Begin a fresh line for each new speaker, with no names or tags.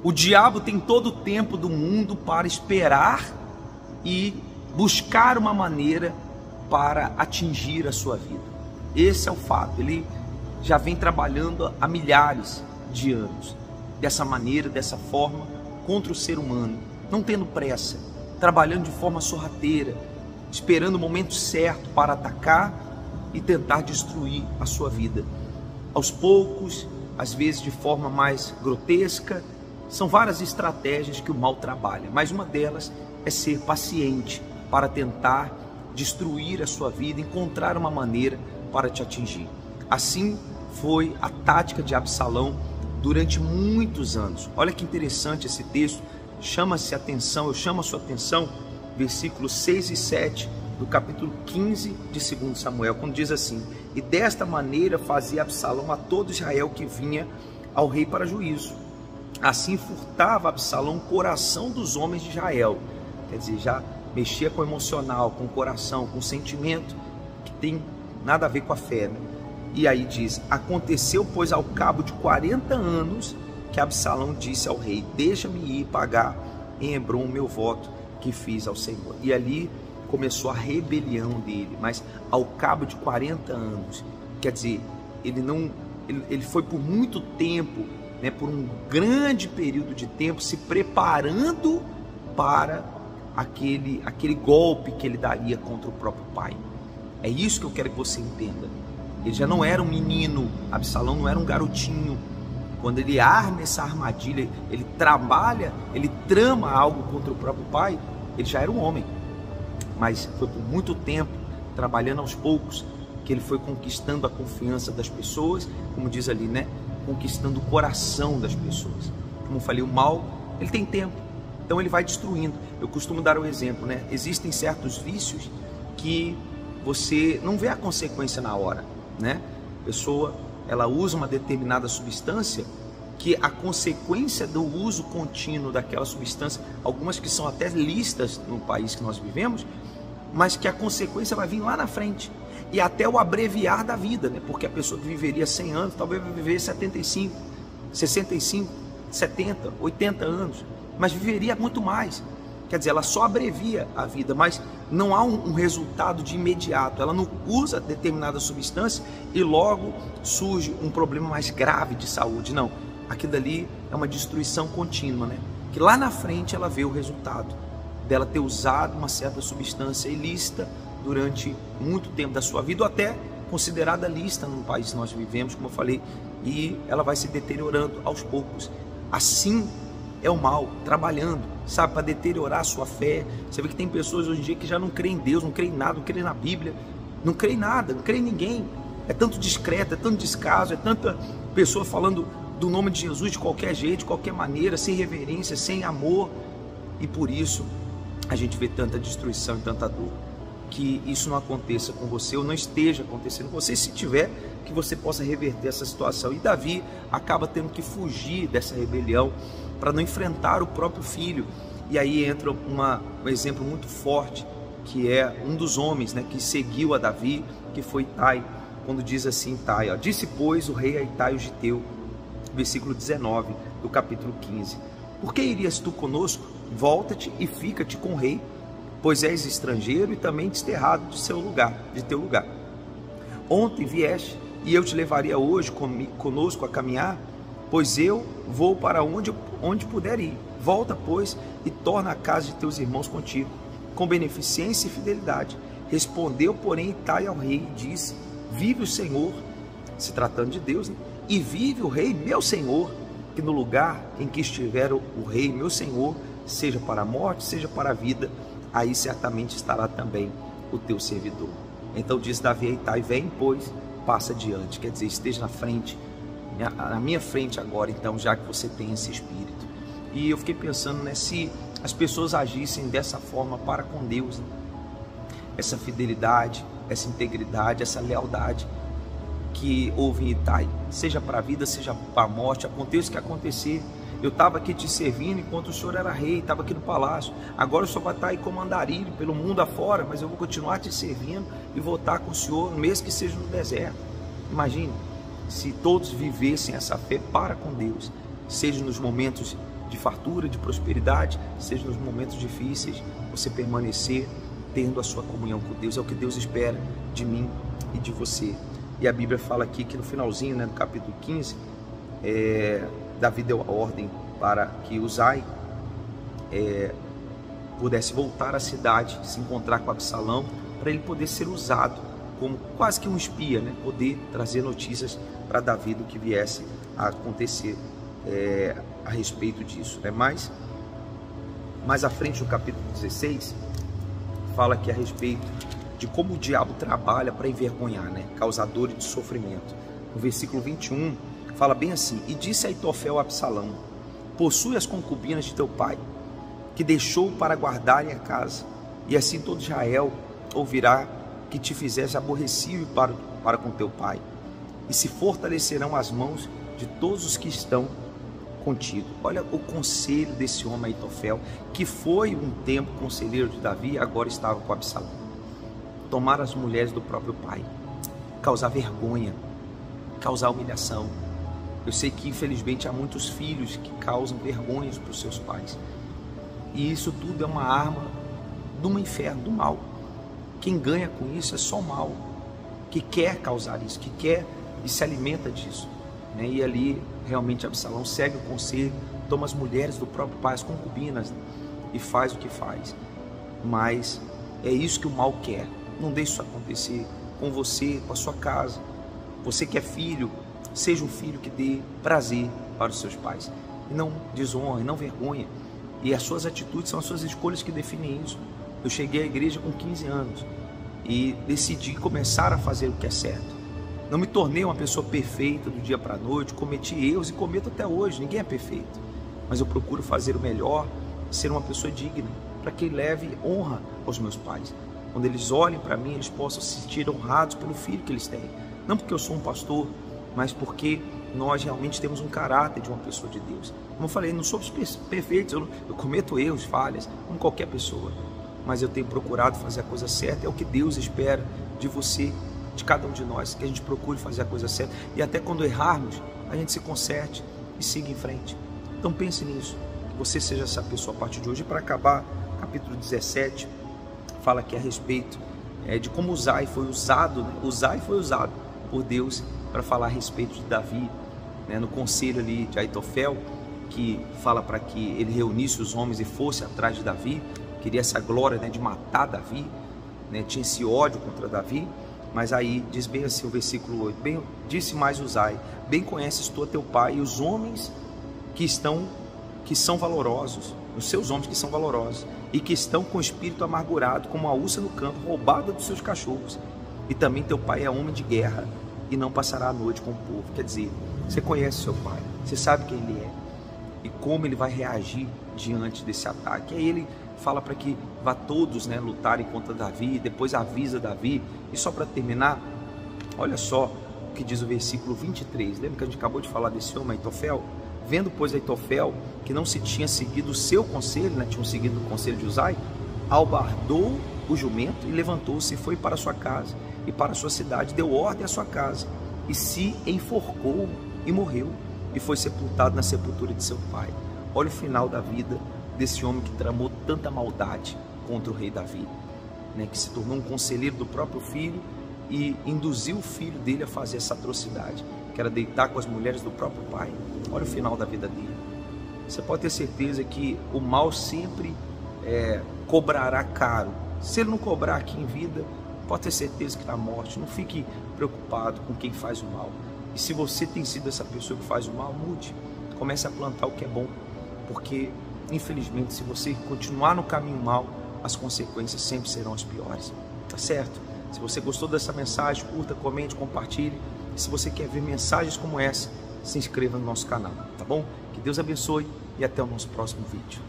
O diabo tem todo o tempo do mundo para esperar e buscar uma maneira para atingir a sua vida. Esse é o fato. Ele já vem trabalhando há milhares de anos, dessa maneira, dessa forma, contra o ser humano, não tendo pressa, trabalhando de forma sorrateira, esperando o momento certo para atacar e tentar destruir a sua vida. Aos poucos, às vezes de forma mais grotesca, são várias estratégias que o mal trabalha, mas uma delas é ser paciente para tentar destruir a sua vida, encontrar uma maneira para te atingir. Assim foi a tática de Absalão durante muitos anos. Olha que interessante esse texto, chama-se atenção, eu chamo a sua atenção, versículos 6 e 7 do capítulo 15 de 2 Samuel, quando diz assim: e desta maneira fazia Absalão a todo Israel que vinha ao rei para juízo. Assim furtava Absalão o coração dos homens de Israel. Quer dizer, já mexia com o emocional, com o coração, com o sentimento, que tem nada a ver com a fé, né? E aí diz: aconteceu, pois, ao cabo de 40 anos, que Absalão disse ao rei: deixa-me ir pagar em Hebrom o meu voto que fiz ao Senhor. E ali começou a rebelião dele, mas ao cabo de 40 anos, quer dizer, ele foi por muito tempo, né, por um grande período de tempo, se preparando para aquele golpe que ele daria contra o próprio pai. É isso que eu quero que você entenda. Ele já não era um menino, Absalão não era um garotinho. Quando ele arma essa armadilha, ele trabalha, ele trama algo contra o próprio pai, ele já era um homem. Mas foi por muito tempo, trabalhando aos poucos, que ele foi conquistando a confiança das pessoas, como diz ali, né? Conquistando o coração das pessoas. Como eu falei, o mal, ele tem tempo, então ele vai destruindo. Eu costumo dar um exemplo, né? Existem certos vícios que você não vê a consequência na hora, né? A pessoa, ela usa uma determinada substância, que a consequência do uso contínuo daquela substância, algumas que são até listas no país que nós vivemos, mas que a consequência vai vir lá na frente, e até o abreviar da vida, né? Porque a pessoa que viveria 100 anos, talvez vai viver 75, 65, 70, 80 anos, mas viveria muito mais. Quer dizer, ela só abrevia a vida, mas não há um resultado de imediato. Ela não usa determinada substância e logo surge um problema mais grave de saúde. Não, aquilo dali é uma destruição contínua, né? Que lá na frente ela vê o resultado dela ter usado uma certa substância ilícita durante muito tempo da sua vida, ou até considerada lícita no país que nós vivemos, como eu falei, e ela vai se deteriorando aos poucos. Assim é o mal trabalhando, sabe, para deteriorar a sua fé. Você vê que tem pessoas hoje em dia que já não creem em Deus, não creem em nada, não creem na Bíblia, não creem em nada, não creem em ninguém. É tanto descreto, é tanto descaso, é tanta pessoa falando do nome de Jesus de qualquer jeito, de qualquer maneira, sem reverência, sem amor. E por isso a gente vê tanta destruição e tanta dor. Que isso não aconteça com você, ou não esteja acontecendo com você. Se tiver, que você possa reverter essa situação. E Davi acaba tendo que fugir dessa rebelião para não enfrentar o próprio filho. E aí entra um exemplo muito forte, que é um dos homens, né, que seguiu a Davi, que foi Itai, quando diz assim, Itai, ó: disse, pois, o rei a Itai o Giteu, versículo 19 do capítulo 15: por que irias tu conosco? Volta-te e fica-te com o rei, pois és estrangeiro e também desterrado de teu lugar. Ontem vieste, e eu te levaria hoje conosco a caminhar, pois eu vou para onde puder ir. Volta, pois, e torna a casa de teus irmãos contigo, com beneficência e fidelidade. Respondeu, porém, Itai ao rei e disse: vive o Senhor, se tratando de Deus, né? E vive o rei meu senhor, que no lugar em que estiver o rei meu senhor, seja para a morte, seja para a vida, aí certamente estará também o teu servidor. Então diz Davi a Itai: vem, pois, passa adiante. Quer dizer, esteja na frente, na minha frente agora, então, já que você tem esse espírito. E eu fiquei pensando, né, se as pessoas agissem dessa forma para com Deus, né? Essa fidelidade, essa integridade, essa lealdade que houve em Itai, seja para a vida, seja para a morte, aconteça o que acontecer. Eu estava aqui te servindo enquanto o senhor era rei, estava aqui no palácio. Agora o senhor vai estar aí como andarilho pelo mundo afora, mas eu vou continuar te servindo e vou estar com o senhor, mesmo que seja no deserto. Imagine se todos vivessem essa fé para com Deus, seja nos momentos de fartura, de prosperidade, seja nos momentos difíceis, você permanecer tendo a sua comunhão com Deus. É o que Deus espera de mim e de você. E a Bíblia fala aqui que no finalzinho, no capítulo 15, Davi deu a ordem para que Uzai pudesse voltar à cidade, se encontrar com Absalão, para ele poder ser usado como quase que um espia, né? Poder trazer notícias para Davi do que viesse a acontecer a respeito disso, né? Mas mais à frente, no capítulo 16, fala aqui a respeito de como o diabo trabalha para envergonhar, né? Causador de sofrimento. No versículo 21, fala bem assim: e disse Aitofel a Absalão: possui as concubinas de teu pai, que deixou para guardarem a casa, e assim todo Israel ouvirá que te fizeste aborrecível para com teu pai, e se fortalecerão as mãos de todos os que estão contigo. Olha o conselho desse homem Aitofel, que foi um tempo conselheiro de Davi, agora estava com Absalão. Tomar as mulheres do próprio pai, causar vergonha, causar humilhação. Eu sei que infelizmente há muitos filhos que causam vergonhas para os seus pais, e isso tudo é uma arma do inferno, do mal. Quem ganha com isso é só o mal, que quer causar isso, que quer e se alimenta disso, né? E ali realmente Absalão segue o conselho, toma as mulheres do próprio pai, as concubinas, né? E faz o que faz. Mas é isso que o mal quer. Não deixe isso acontecer com você, com a sua casa. Você que é filho, seja um filho que dê prazer para os seus pais, e não desonra, e não vergonha. E as suas atitudes são as suas escolhas que definem isso. Eu cheguei à igreja com 15 anos e decidi começar a fazer o que é certo. Não me tornei uma pessoa perfeita do dia para a noite, cometi erros e cometo até hoje, ninguém é perfeito. Mas eu procuro fazer o melhor, ser uma pessoa digna, para que leve honra aos meus pais. Quando eles olhem para mim, eles possam se sentir honrados pelo filho que eles têm. Não porque eu sou um pastor, mas porque nós realmente temos um caráter de uma pessoa de Deus. Como eu falei, não somos perfeitos, eu cometo erros, falhas, como qualquer pessoa. Mas eu tenho procurado fazer a coisa certa, é o que Deus espera de você, de cada um de nós, que a gente procure fazer a coisa certa, e até quando errarmos, a gente se conserte e siga em frente. Então pense nisso, que você seja essa pessoa a partir de hoje. E para acabar, capítulo 17, fala aqui a respeito de como Uzai foi usado, né? Uzai foi usado por Deus para falar a respeito de Davi, né? No conselho ali de Aitofel, que fala para que ele reunisse os homens e fosse atrás de Davi, queria essa glória, né, de matar Davi, né? Tinha esse ódio contra Davi. Mas aí diz bem assim o versículo 8, bem, disse mais Uzai: bem conheces tu a teu pai e os homens que são valorosos, os seus homens que são valorosos, e que estão com o espírito amargurado, como a ursa no campo, roubada dos seus cachorros. E também teu pai é homem de guerra, e não passará a noite com o povo. Quer dizer, você conhece seu pai, você sabe quem ele é, e como ele vai reagir diante desse ataque. Aí ele fala para que vá todos, né, lutarem contra Davi, depois avisa Davi. E só para terminar, olha só o que diz o versículo 23, lembra que a gente acabou de falar desse homem Aitofel? Vendo, pois, Aitofel que não se tinha seguido o seu conselho, né, tinham seguido o conselho de Uzai, albardou o jumento e levantou-se e foi para sua casa e para a sua cidade, deu ordem à sua casa, e se enforcou e morreu, e foi sepultado na sepultura de seu pai. Olha o final da vida desse homem que tramou tanta maldade contra o rei Davi, né, que se tornou um conselheiro do próprio filho e induziu o filho dele a fazer essa atrocidade, que era deitar com as mulheres do próprio pai. Olha o final da vida dele. Você pode ter certeza que o mal sempre cobrará caro. Se ele não cobrar aqui em vida, pode ter certeza que na morte. Não fique preocupado com quem faz o mal. E se você tem sido essa pessoa que faz o mal, mude. Comece a plantar o que é bom, porque infelizmente, se você continuar no caminho mal, as consequências sempre serão as piores, tá certo? Se você gostou dessa mensagem, curta, comente, compartilhe. E se você quer ver mensagens como essa, se inscreva no nosso canal, tá bom? Que Deus abençoe e até o nosso próximo vídeo.